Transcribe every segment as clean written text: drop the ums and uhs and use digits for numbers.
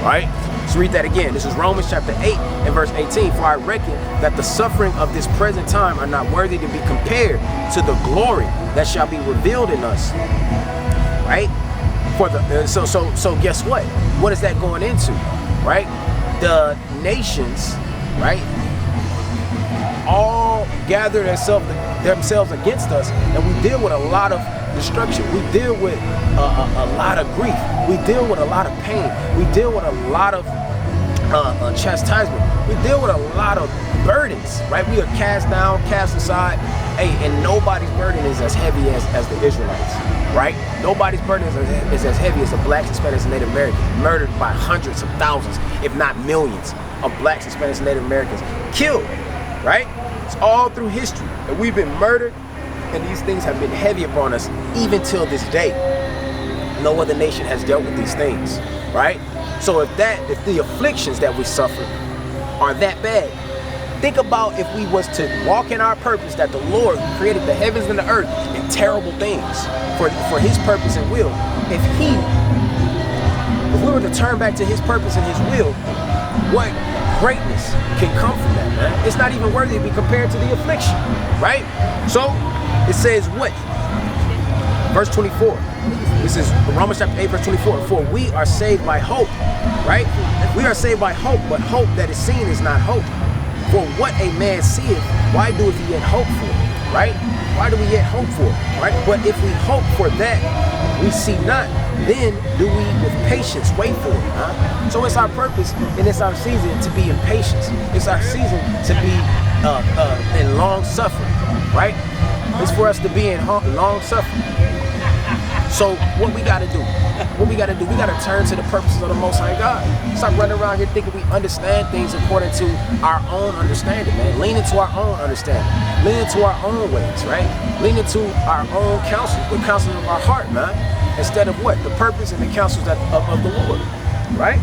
right? Let's read that again. This is Romans chapter 8 and verse 18. For I reckon that the suffering of this present time are not worthy to be compared to the glory that shall be revealed in us, right? For the so guess what? What is that going into, right? The nations, right, all gather themselves against us, and we deal with a lot of destruction. We deal with a lot of grief. We deal with a lot of pain. We deal with a lot of chastisement. We deal with a lot of burdens, right? We are cast down, cast aside. Hey, and nobody's burden is as heavy as the Israelites, right? Nobody's burden is as heavy as the blacks, Hispanics, and Native Americans, murdered by hundreds of thousands, if not millions, of blacks, Hispanics, and Native Americans killed, right? It's all through history, and we've been murdered, and these things have been heavy upon us even till this day. No other nation has dealt with these things, right? So if the afflictions that we suffer are that bad, think about if we was to walk in our purpose, that the Lord created the heavens and the earth and terrible things for his purpose and will. If we were to turn back to his purpose and his will, what greatness can come from that, man? It's not even worthy to be compared to the affliction, right? So it says what? Verse 24. This is Romans chapter 8, verse 24. For we are saved by hope, right? We are saved by hope, but hope that is seen is not hope. For what a man seeth, why doeth he yet hope for? Right? Why do we yet hope for? Right? But if we hope for that we see not, then do we with patience wait for it. Huh? So it's our purpose and it's our season to be in patience. It's our season to be in long suffering. Right? It's for us to be in long suffering. So what we gotta do? We gotta turn to the purposes of the Most High God. Stop running around here thinking we understand things according to our own understanding, man. Lean into our own understanding. Lean into our own ways, right? Lean into our own counsels, the counsels of our heart, man. Instead of what? The purpose and the counsels of the Lord, right?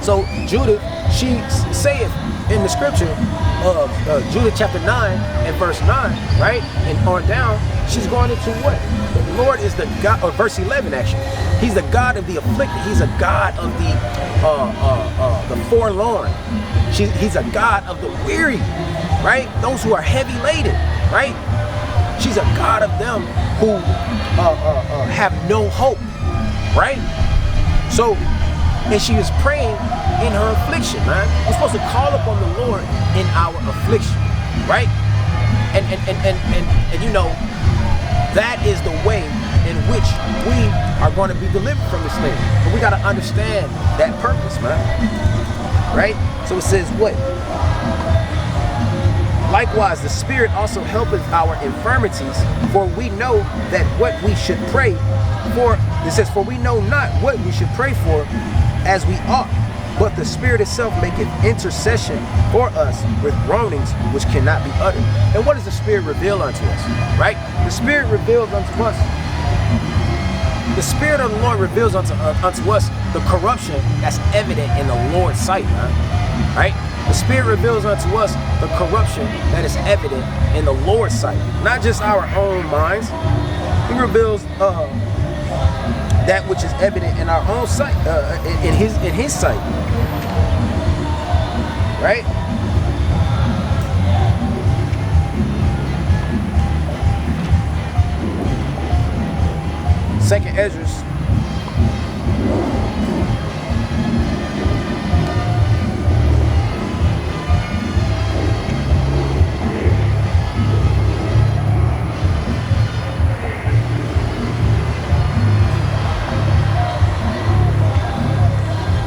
So Judith, she saith in the scripture of Judith chapter 9 and verse 9, right? And on down, she's going into what? The Lord is the God, or verse 11 actually. He's the God of the afflicted. He's a God of the forlorn. He's a God of the weary, right? Those who are heavy laden, right? She's a God of them who have no hope, right? So, and she was praying in her affliction, man. We're supposed to call upon the Lord in our affliction, right? And you know, that is the way in which we are going to be delivered from this thing. But we got to understand that purpose, man. Right? So it says what? Likewise, the Spirit also helpeth our infirmities, for we know that what we should pray for, it says, for we know not what we should pray for as we ought, but the Spirit itself maketh intercession for us with groanings which cannot be uttered. And what does the Spirit reveal unto us? Right? The Spirit reveals unto us. The Spirit of the Lord reveals unto us the corruption that's evident in the Lord's sight, man. Right? The Spirit reveals unto us the corruption that is evident in the Lord's sight, not just our own minds. He reveals that which is evident in our own sight, in His sight, right? Second Ezra.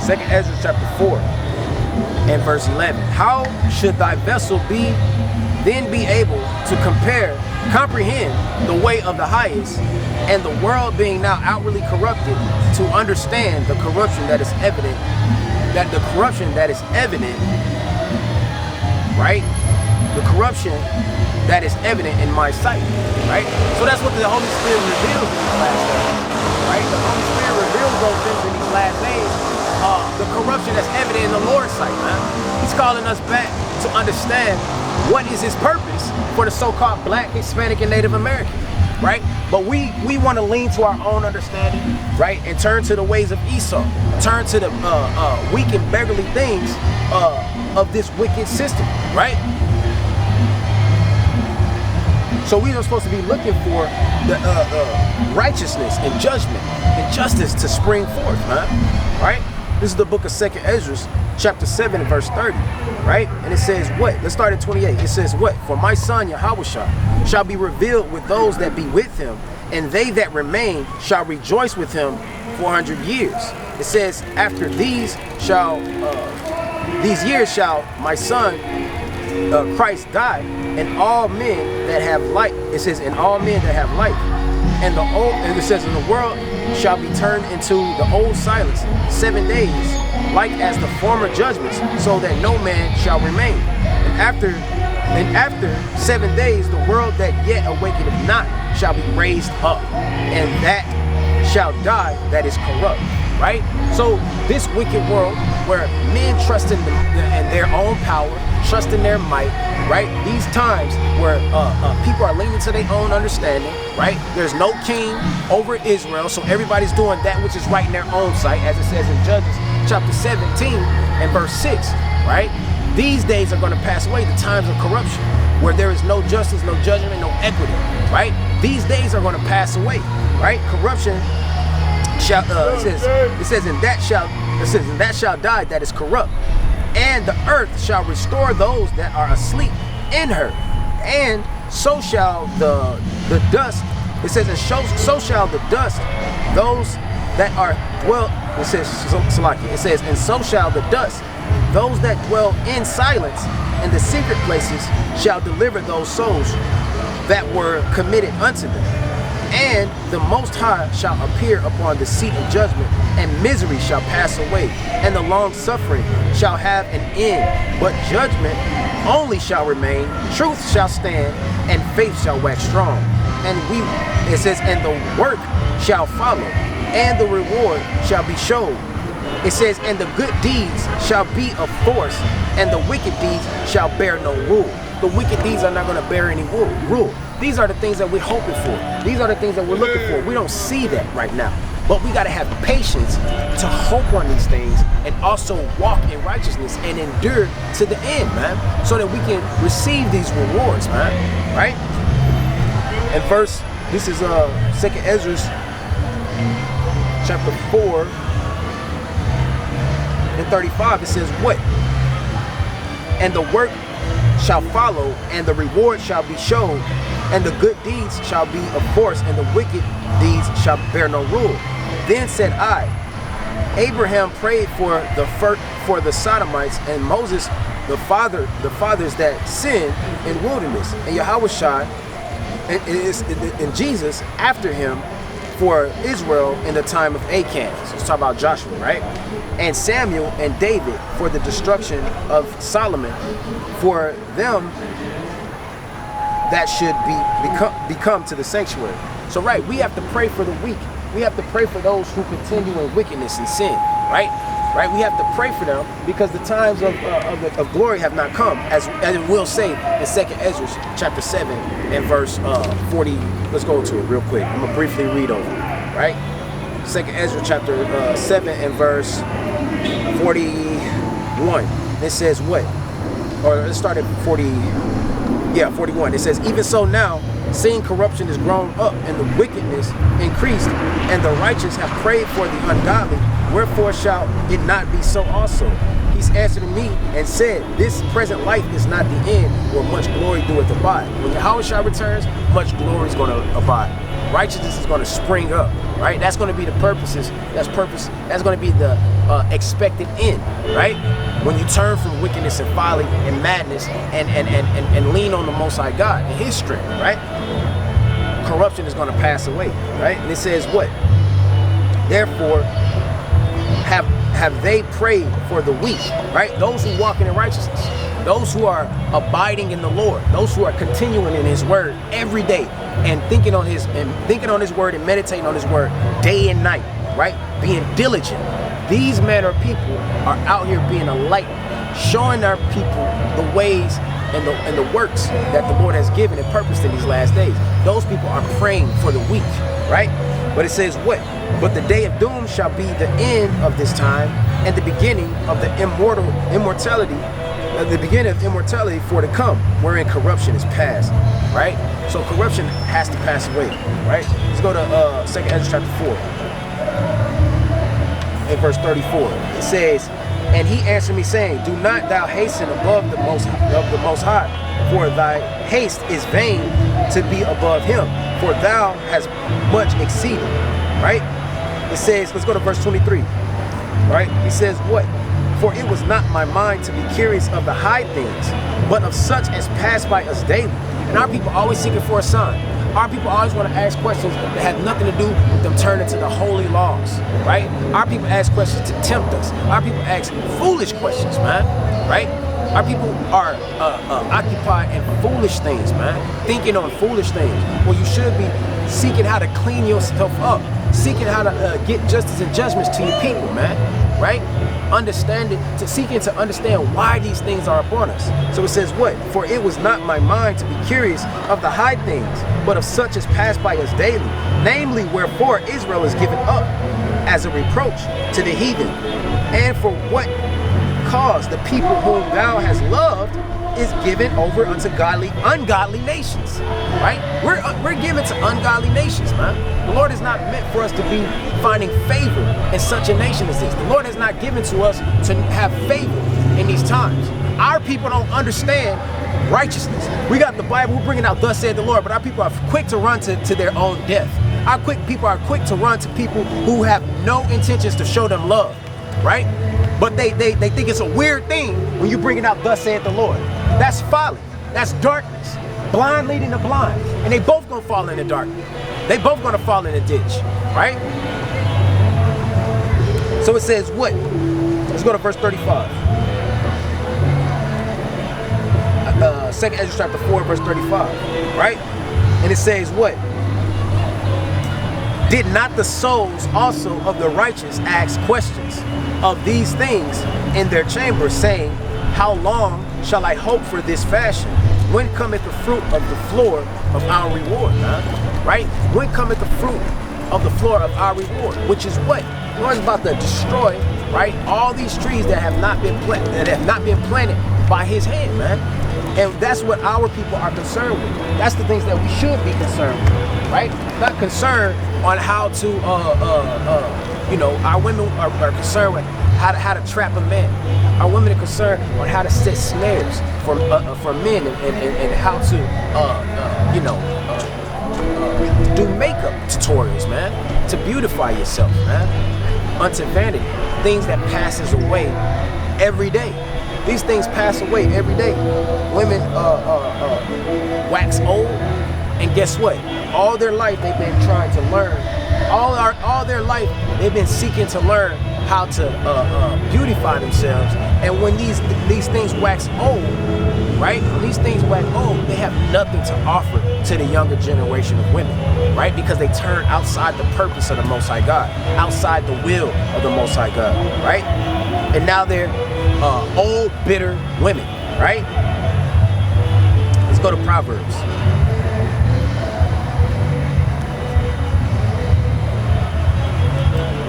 Second Ezra chapter 4 and verse 11. How should thy vessel then be able to comprehend the way of the highest, and the world being now outwardly corrupted, to understand the corruption that is evident, right? The corruption that is evident in my sight, right? So that's what the Holy Spirit reveals in these last days, right? The Holy Spirit reveals those things in these last days. The corruption that's evident in the Lord's sight, man. He's calling us back to understand what is His purpose for the so-called Black, Hispanic, and Native American. right? But we want to lean to our own understanding, right? And turn to the ways of Esau, turn to the weak and beggarly things of this wicked system, right? So we are supposed to be looking for the righteousness and judgment and justice to spring forth, man, right? This is the book of 2nd Ezra, chapter 7 and verse 30, right? And it says what? Let's start at 28. It says what? For my son Yahushua shall be revealed with those that be with him, and they that remain shall rejoice with him 400 years. It says, after these years shall my son Christ die, and all men that have light. It says, and all men that have light. And it says, and the world shall be turned into the old silence 7 days, like as the former judgments, so that no man shall remain. And after 7 days, the world that yet awaketh not shall be raised up, and that shall die that is corrupt. Right? So this wicked world where men trust in their own power, trust in their might, right? These times where people are leaning to their own understanding, right? There's no king over Israel, so everybody's doing that which is right in their own sight, as it says in Judges chapter 17 and verse 6, right? These days are going to pass away, the times of corruption, where there is no justice, no judgment, no equity, right? These days are going to pass away, right? Corruption shall, it says, and that shall die that is corrupt, and the earth shall restore those that are asleep in her, and so shall the dust. It says, and so shall the dust those that are dwell. It says, it says, and so shall the dust those that dwell in silence in the secret places shall deliver those souls that were committed unto them. And the Most High shall appear upon the seat of judgment, and misery shall pass away, and the long suffering shall have an end. But judgment only shall remain, truth shall stand, and faith shall wax strong. And it says, and the work shall follow, and the reward shall be showed. It says, and the good deeds shall be of force, and the wicked deeds shall bear no rule. The wicked deeds are not going to bear any rule. These are the things that we're hoping for. These are the things that we're looking for. We don't see that right now. But we got to have patience to hope on these things and also walk in righteousness and endure to the end, man, so that we can receive these rewards, man, right? And verse, this is 2nd Ezra, chapter 4 and 35. It says what? And the work shall follow, and the reward shall be shown, and the good deeds shall be of force, and the wicked deeds shall bear no rule. Then said I, Abraham prayed for the Sodomites, and Moses the fathers that sinned in wilderness, and Yahushua and Jesus after him for Israel in the time of Achan. So let's talk about Joshua, right? And Samuel and David for the destruction of Solomon, for them that should become to the sanctuary. So right, we have to pray for the weak. We have to pray for those who continue in wickedness and sin, right? Right, we have to pray for them because the times of glory have not come, as it will say in 2nd Ezra chapter 7 and verse 40. Let's go to it real quick. I'm gonna briefly read over it, right? 2nd Ezra chapter 7 and verse 41. It says what? Or let's start at 41. It says, even so now, seeing corruption is grown up and the wickedness increased, and the righteous have prayed for the ungodly, wherefore shall it not be so also? He's answered me and said, this present life is not the end, where much glory doeth abide. When Yahushua returns, much glory is going to abide. Righteousness is going to spring up, right? That's going to be the purposes. That's going to be the expected end, right? When you turn from wickedness and folly and madness and lean on the Most High God and His strength, right? Corruption is going to pass away, right? And it says what? Therefore, have they prayed for the weak, right? Those who walk in righteousness, those who are abiding in the Lord, those who are continuing in His word every day and thinking on His word and meditating on His word day and night, right? Being diligent. These men or people are out here being a light, showing our people the ways and the works that the Lord has given and purposed in these last days. Those people are praying for the weak, right? But it says what? But the day of doom shall be the end of this time and the beginning of the immortality for to come, wherein corruption is past, right? So corruption has to pass away, right? Let's go to 2nd Ezra chapter 4, in verse 34. It says, and he answered me, saying, do not thou hasten above the most high, for thy haste is vain to be above him, for thou hast much exceeded, right? It says, let's go to verse 23, right? He says what? For it was not my mind to be curious of the high things, but of such as pass by us daily. And our people are always seeking for a sign. Our people always want to ask questions that have nothing to do with them turning to the holy laws, right? Our people ask questions to tempt us. Our people ask foolish questions, man, right? Our people are occupied in foolish things, man, thinking on foolish things. Well, you should be seeking how to clean yourself up, seeking how to get justice and judgments to your people, man, right? Seeking to understand why these things are upon us. So it says what? For it was not my mind to be curious of the high things, but of such as pass by us daily. Namely, wherefore Israel is given up as a reproach to the heathen, and for what cause the people whom thou hast loved is given over unto ungodly nations, right? We're given to ungodly nations, man. The Lord is not meant for us to be finding favor in such a nation as this. The Lord has not given to us to have favor in these times. Our people don't understand righteousness. We got the Bible, we're bringing out thus said the Lord, but our people are quick to run to their own death. Our people are quick to run to people who have no intentions to show them love, right? But they think it's a weird thing when you bring it out thus saith the Lord. That's folly. That's darkness. Blind leading the blind. And they both gonna fall in the darkness. They both gonna fall in the ditch, right? So it says what? Let's go to verse 35. 2nd Ezra chapter 4, verse 35, right? And it says what? Did not the souls also of the righteous ask questions of these things in their chambers, saying, how long shall I hope for this fashion? When cometh the fruit of the floor of our reward, huh? Right? When cometh the fruit of the floor of our reward? Which is what? The Lord's about to destroy, right? All these trees that have not been planted by his hand, man. And that's what our people are concerned with. That's the things that we should be concerned with, right? Not concerned on how to, our women are concerned with how to trap a man. Our women are concerned on how to set snares for men and how to, do makeup tutorials, man, to beautify yourself, man, unto vanity. Things that passes away every day. These things pass away every day. Women wax old, and guess what? All their life they've been trying to learn. All their life they've been seeking to learn how to beautify themselves. And when these things wax old, right? When these things wax old, they have nothing to offer to the younger generation of women, right? Because they turn outside the purpose of the Most High God, outside the will of the Most High God, right? And now they're old, bitter women, right? Let's go to Proverbs.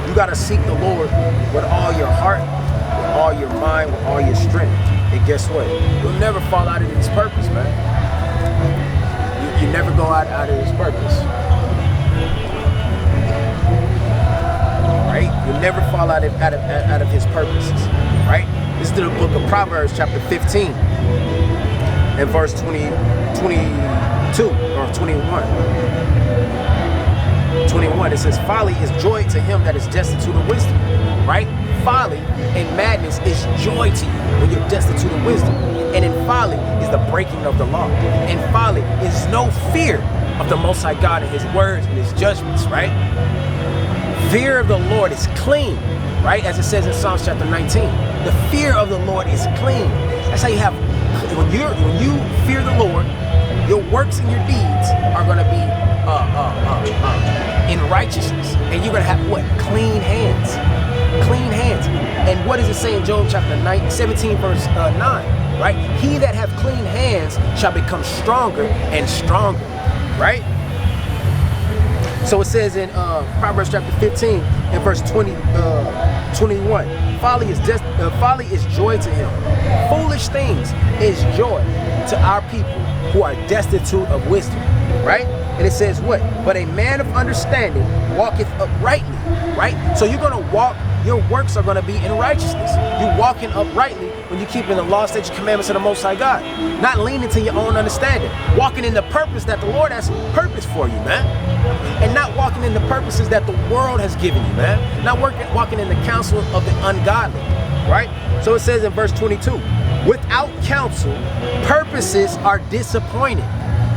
You gotta seek the Lord with all your heart, with all your mind, with all your strength. And guess what? You'll never fall out of His purpose, man. You never go out of His purpose. Right? You'll never fall out of His purposes. Right? This is the book of Proverbs, chapter 15, and verse 22 or 21. 21, it says, folly is joy to him that is destitute of wisdom, right? Folly and madness is joy to you when you're destitute of wisdom. And in folly is the breaking of the law. And folly is no fear of the Most High God and His words and His judgments, right? Fear of the Lord is clean, right? As it says in Psalms chapter 19, the fear of the Lord is clean. That's how you have, when you fear the Lord, your works and your deeds are going to be in righteousness, and you're gonna have what? Clean hands. Clean hands. And what does it say in Job chapter 17 verse 9? right? He that have clean hands shall become stronger and stronger, right? So it says in Proverbs chapter 15 and verse 21, folly is joy to him. Foolish things is joy to our people who are destitute of wisdom, right? And it says what? But a man of understanding walketh uprightly, right? So you're going to walk, your works are going to be in righteousness. You're walking uprightly when you're keeping the law, statutes, commandments of the Most High God. Not leaning to your own understanding. Walking in the purpose that the Lord has purpose for you, man. And not walking in the purposes that the world has given you, man. Not walking in the counsel of the ungodly, right? So it says in verse 22, without counsel, purposes are disappointed.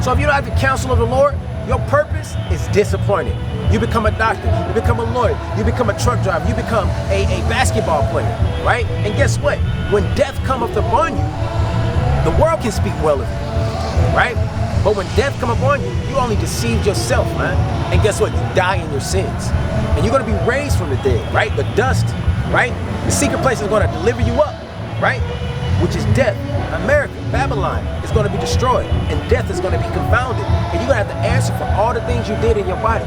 So if you don't have the counsel of the Lord, your purpose is disappointed. You become a doctor, you become a lawyer, you become a truck driver, you become a basketball player, right? And guess what? When death cometh upon you, the world can speak well of you, right? But when death come upon you, you only deceived yourself, man. And guess what? You die in your sins. And you're going to be raised from the dead, right? The dust, right? The secret place is going to deliver you up, right? Which is death. America, Babylon is going to be destroyed, and death is going to be confounded. And you're going to have to answer for all the things you did in your body.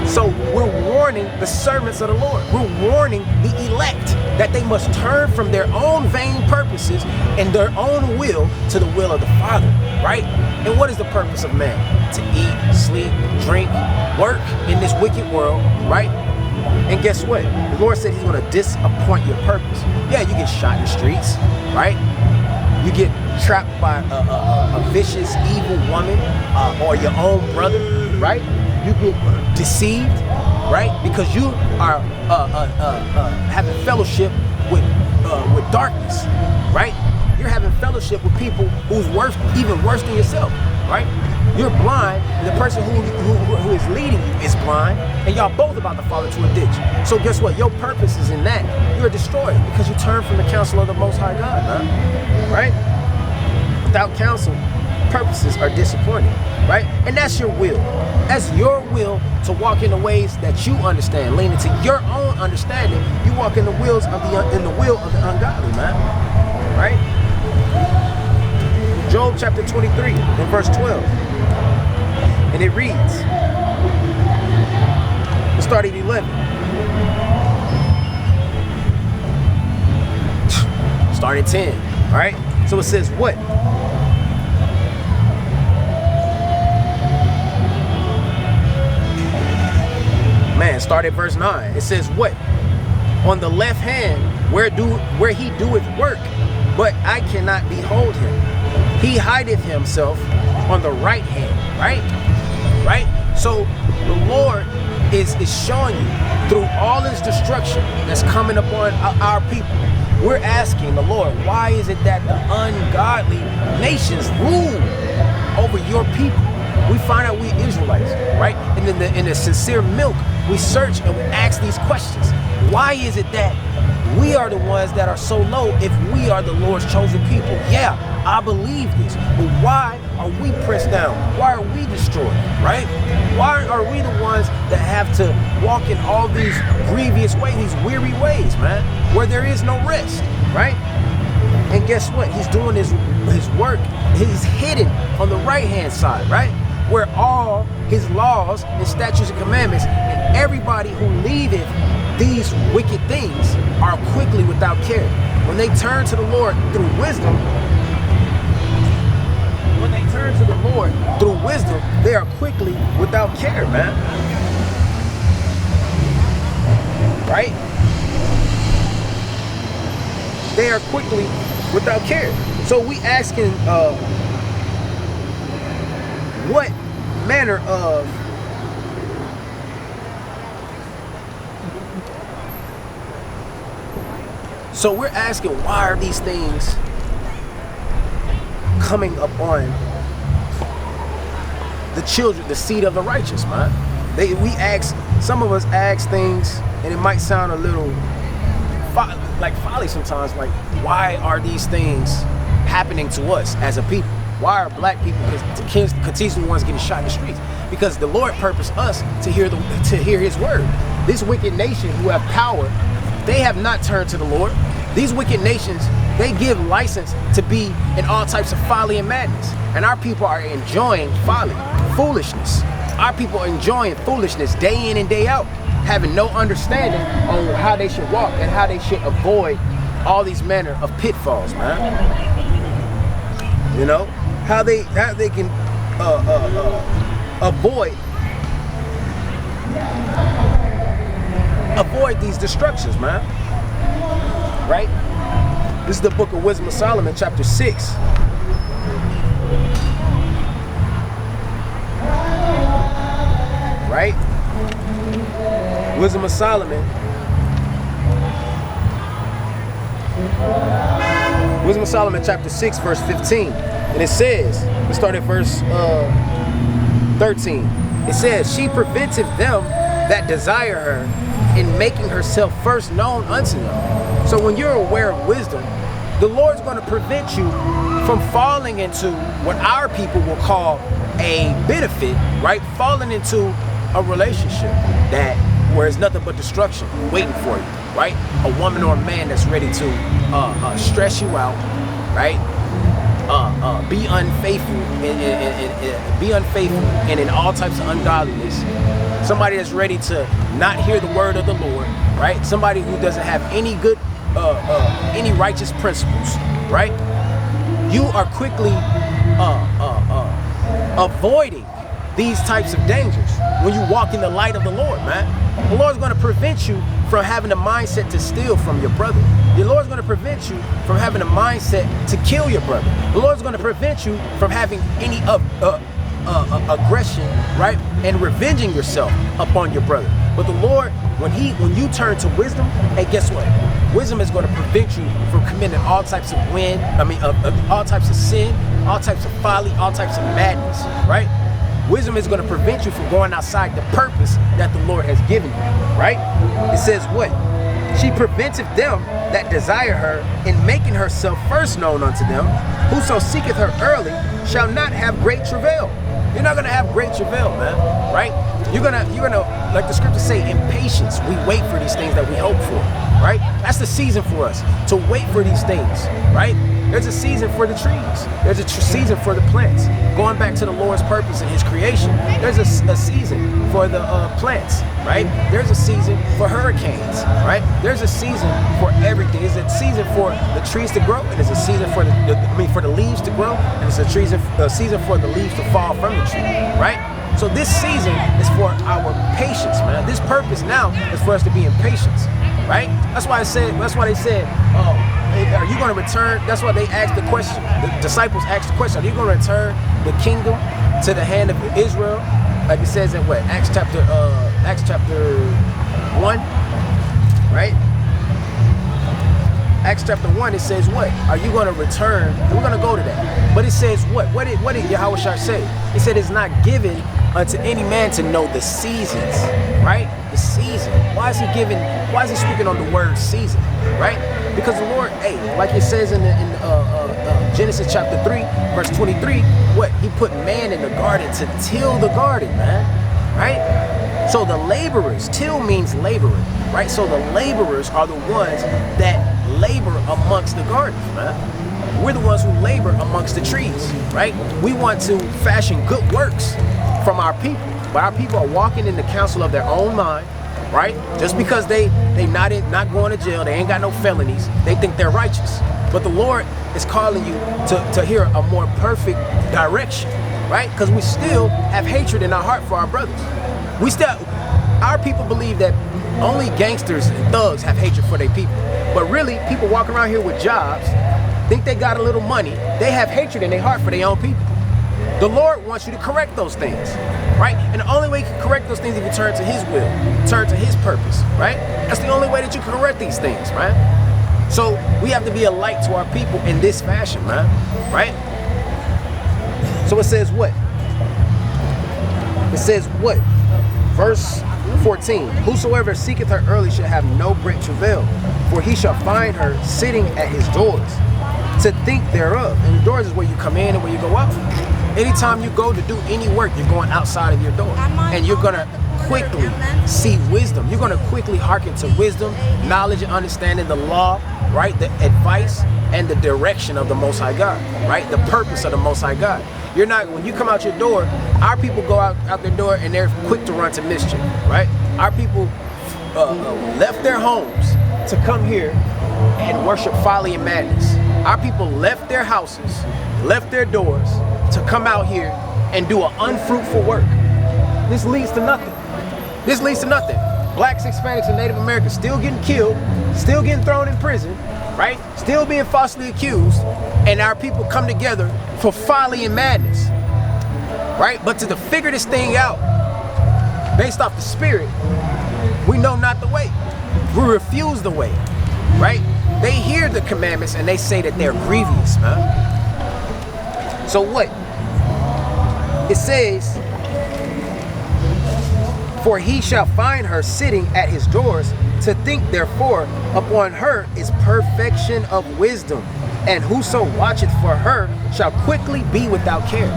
So we're warning the servants of the Lord. We're warning the elect that they must turn from their own vain purposes and their own will to the will of the Father, right? And what is the purpose of man? To eat, sleep, drink, work in this wicked world, right? And guess what? The Lord said he's going to disappoint your purpose. Yeah, you get shot in the streets, right? You get trapped by a vicious, evil woman or your own brother, right? You get deceived, right? Because you are having fellowship with darkness, right? You're having fellowship with people who's even worse than yourself, right? You're blind, and the person who is leading you is blind, and y'all both about to fall into a ditch. So guess what? Your purpose is in that. You're destroyed because you turn from the counsel of the Most High God, man. Right? Without counsel, purposes are disappointed, right? And that's your will. That's your will to walk in the ways that you understand, leaning to your own understanding. You walk in the will of the ungodly, man. Right? Job chapter 23 and verse 12. And it reads, let's start at 11. Start at 10, all right? So it says what? Man, start at verse 9. It says what? On the left hand, where he doeth work, but I cannot behold him. He hideth himself on the right hand, right? Right? So the Lord is showing you through all this destruction that's coming upon our people. We're asking the Lord, why is it that the ungodly nations rule over your people? We find out we Israelites, right? And in the sincere milk, we search and we ask these questions. Why is it that we are the ones that are so low if we are the Lord's chosen people? Yeah, I believe this. But why are we pressed down? Why are we destroyed, right? Why are we the ones that have to walk in all these grievous ways, these weary ways, man, where there is no rest, right? And guess what? He's doing his work. He's hidden on the right-hand side, right? Where all his laws and statutes and commandments and everybody who leaveth these wicked things are quickly without care. When they turn to the Lord through wisdom, they are quickly without care, man. Right? They are quickly without care. So we asking, what manner of So we're asking, why are these things coming upon the children, the seed of the righteous, man? Some of us ask things, and it might sound a little like folly sometimes, like, why are these things happening to us as a people? Why are black people continuously the ones getting shot in the streets? Because the Lord purposed us to hear his word. This wicked nation who have power, they have not turned to the Lord. These wicked nations, they give license to be in all types of folly and madness. And our people are enjoying folly, foolishness. Our people are enjoying foolishness day in and day out, having no understanding on how they should walk and how they should avoid all these manner of pitfalls, man. You know, how they can avoid these destructions, man. Right? This is the book of Wisdom of Solomon, chapter 6. Right? Wisdom of Solomon. Wisdom of Solomon, chapter 6, verse 15. And it says, we start at verse 13. It says, she prevented them that desire her in making herself first known unto them. So when you're aware of wisdom, the Lord's going to prevent you from falling into what our people will call a benefit, right? Falling into a relationship that where it's nothing but destruction waiting for you, right? A woman or a man that's ready to stress you out, right? Be unfaithful and in all types of ungodliness. Somebody that's ready to not hear the word of the Lord, right? Somebody who doesn't have any good, any righteous principles, right? You are quickly avoiding these types of dangers when you walk in the light of the Lord, man. The Lord's going to prevent you from having a mindset to steal from your brother. The Lord's going to prevent you from having a mindset to kill your brother. The Lord's going to prevent you from having any aggression, right, and revenging yourself upon your brother. But the Lord, when you turn to wisdom, hey, guess what? Wisdom is going to prevent you from committing all types of all types of sin, all types of folly, all types of madness, right? Wisdom is going to prevent you from going outside the purpose that the Lord has given you, right? It says what? She prevented them that desire her in making herself first known unto them. Whoso seeketh her early shall not have great travail. You're not gonna have great travail, man, right? You're gonna, like the scriptures say, in patience, we wait for these things that we hope for, right? That's the season for us, to wait for these things, right? There's a season for the trees. There's a season for the plants. Going back to the Lord's purpose and his creation, there's a season for the plants, right? There's a season for hurricanes, right? There's a season for everything. There's a season for the trees to grow, and there's a season for for the leaves to grow, and there's a season for the leaves to fall from the tree, right? So this season is for our patience, man. This purpose now is for us to be in patience, right? That's why they said, are you going to return? That's why they asked the question. The disciples asked the question, are you going to return the kingdom to the hand of Israel? Like it says in what? Acts chapter 1, right? Acts chapter 1, it says what? Are you going to return? And we're going to go to that. But it says what? What did Yahushua say? He said it's not given unto any man to know the seasons, right? The season. Why is he speaking on the word season, right? Because the Lord, like it says in Genesis chapter 3, verse 23, what? He put man in the garden to till the garden, man, right? So the laborers, till means laborer, right? So the laborers are the ones that labor amongst the gardens, man. We're the ones who labor amongst the trees, right? We want to fashion good works from our people, but our people are walking in the counsel of their own mind, right? Just because they not going to jail, they ain't got no felonies, they think they're righteous. But the Lord is calling you to hear a more perfect direction, right? Because we still have hatred in our heart for our brothers. Our people believe that only gangsters and thugs have hatred for their people. But really, people walking around here with jobs, think they got a little money, they have hatred in their heart for their own people. The Lord wants you to correct those things, right? And the only way you can correct those things is if you turn to his will, turn to his purpose, right? That's the only way that you can correct these things, right? So we have to be a light to our people in this fashion, man, right? So it says what? It says what? Verse 14, whosoever seeketh her early shall have no great travail, for he shall find her sitting at his doors to think thereof. And the doors is where you come in and where you go out. Anytime you go to do any work, you're going outside of your door. And you're going to quickly see wisdom. You're going to quickly hearken to wisdom, knowledge and understanding the law, right? The advice and the direction of the Most High God, right? The purpose of the Most High God. You're not, when you come out your door, our people go out their door and they're quick to run to mischief, right? Our people left their homes to come here and worship folly and madness. Our people left their houses, left their doors to come out here and do an unfruitful work. This leads to nothing. This leads to nothing. Blacks, Hispanics, and Native Americans still getting killed, still getting thrown in prison, right? Still being falsely accused, and our people come together for folly and madness, right? But to figure this thing out based off the spirit, we know not the way. We refuse the way, right? They hear the commandments and they say that they're grievous, man. So what? It says, for he shall find her sitting at his doors, to think therefore upon her is perfection of wisdom, and whoso watcheth for her shall quickly be without care.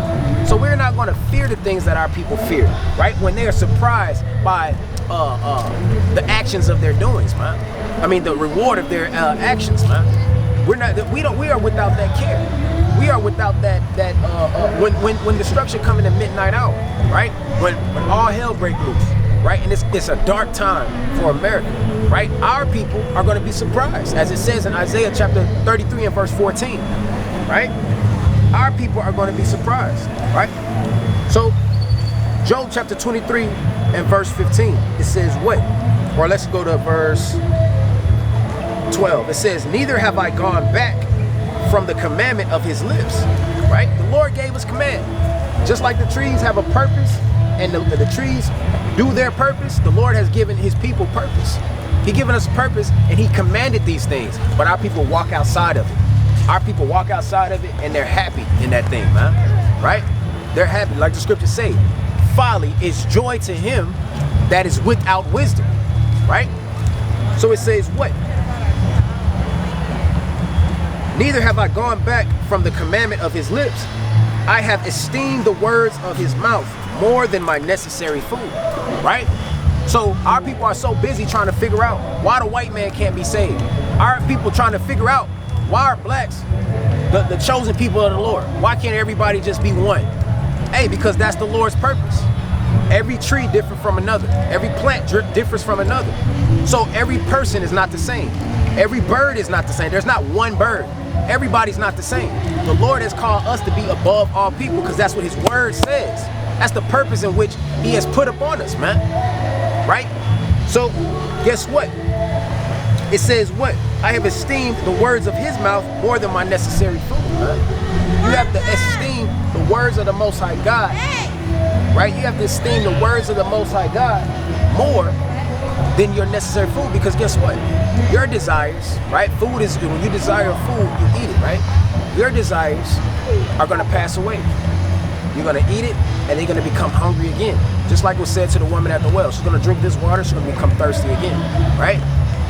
So we're not going to fear the things that our people fear, right? When they are surprised by the actions of their doings, man. I mean, the reward of their actions, man. We are without that care. We are without that when destruction come in the midnight hour, right? When all hell break loose, right? And it's a dark time for America, right? Our people are going to be surprised, as it says in Isaiah chapter 33 and verse 14, right? Our people are going to be surprised, right? So Job chapter 23 and verse 15, it says what? Or let's go to verse 12. It says, neither have I gone back from the commandment of his lips, right? The Lord gave us command. Just like the trees have a purpose and the trees do their purpose, the Lord has given his people purpose. He given us purpose and he commanded these things, but our people walk outside of it. Our people walk outside of it and they're happy in that thing, man, right? They're happy, like the scriptures say, folly is joy to him that is without wisdom, right? So it says what? Neither have I gone back from the commandment of his lips. I have esteemed the words of his mouth more than my necessary food, right? So our people are so busy trying to figure out why the white man can't be saved. Our people trying to figure out why are blacks the chosen people of the Lord? Why can't everybody just be one? Hey, because that's the Lord's purpose. Every tree different from another. Every plant differs from another. So every person is not the same. Every bird is not the same. There's not one bird. Everybody's not the same. The Lord has called us to be above all people because that's what his word says. That's the purpose in which he has put upon us, man. Right? So guess what? It says what? I have esteemed the words of his mouth more than my necessary food, man. You have to esteem the words of the Most High God, right? You have to esteem the words of the Most High God more than your necessary food, because guess what? Your desires, right? Food is, when you desire food, you eat it, right? Your desires are going to pass away. You're going to eat it and they're going to become hungry again. Just like was said to the woman at the well. She's going to drink this water, she's going to become thirsty again, right?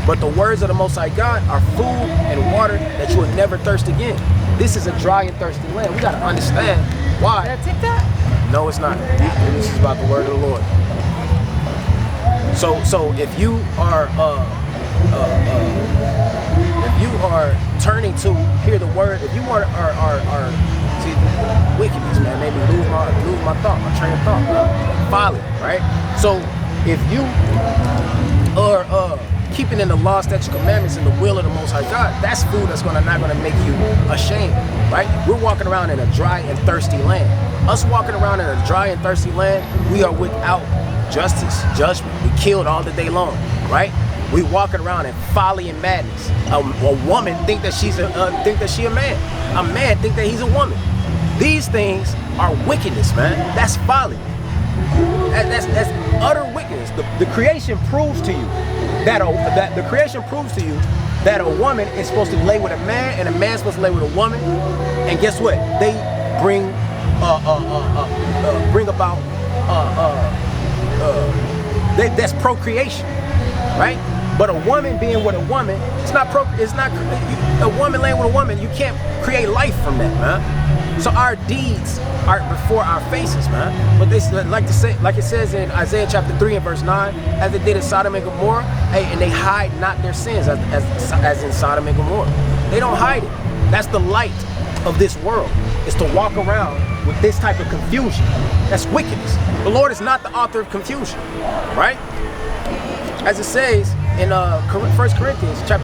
But the words of the Most High God are food and water that you will never thirst again. This is a dry and thirsty land. We got to understand why. Did I take that? No, it's not. This is about the word of the Lord. So if you are turning to hear the word, if you are see, wickedness, man, maybe lose my thought, my train of thought, man. Folly, right? So if you are keeping in the law, statutes, commandments, and the will of the Most High God, that's food that's not gonna make you ashamed, right? We're walking around in a dry and thirsty land. Us walking around in a dry and thirsty land, we are without justice, judgment. We killed all the day long, right? We walking around in folly and madness. A woman think that she a man. A man think that he's a woman. These things are wickedness, man. That's folly. That's utter wickedness. The creation proves to you that a woman is supposed to lay with a man and a man's supposed to lay with a woman. And guess what? They bring about that's procreation, right? But a woman being with a woman, it's not a woman laying with a woman. You can't create life from that, man. So our deeds are before our faces, man. But they like to say, like it says in Isaiah chapter 3 and verse 9, as they did in Sodom and Gomorrah, hey, and they hide not their sins, as in Sodom and Gomorrah. They don't hide it. That's the light of this world, is to walk around with this type of confusion. That's wickedness. The Lord is not the author of confusion, right? As it says in 1 Corinthians chapter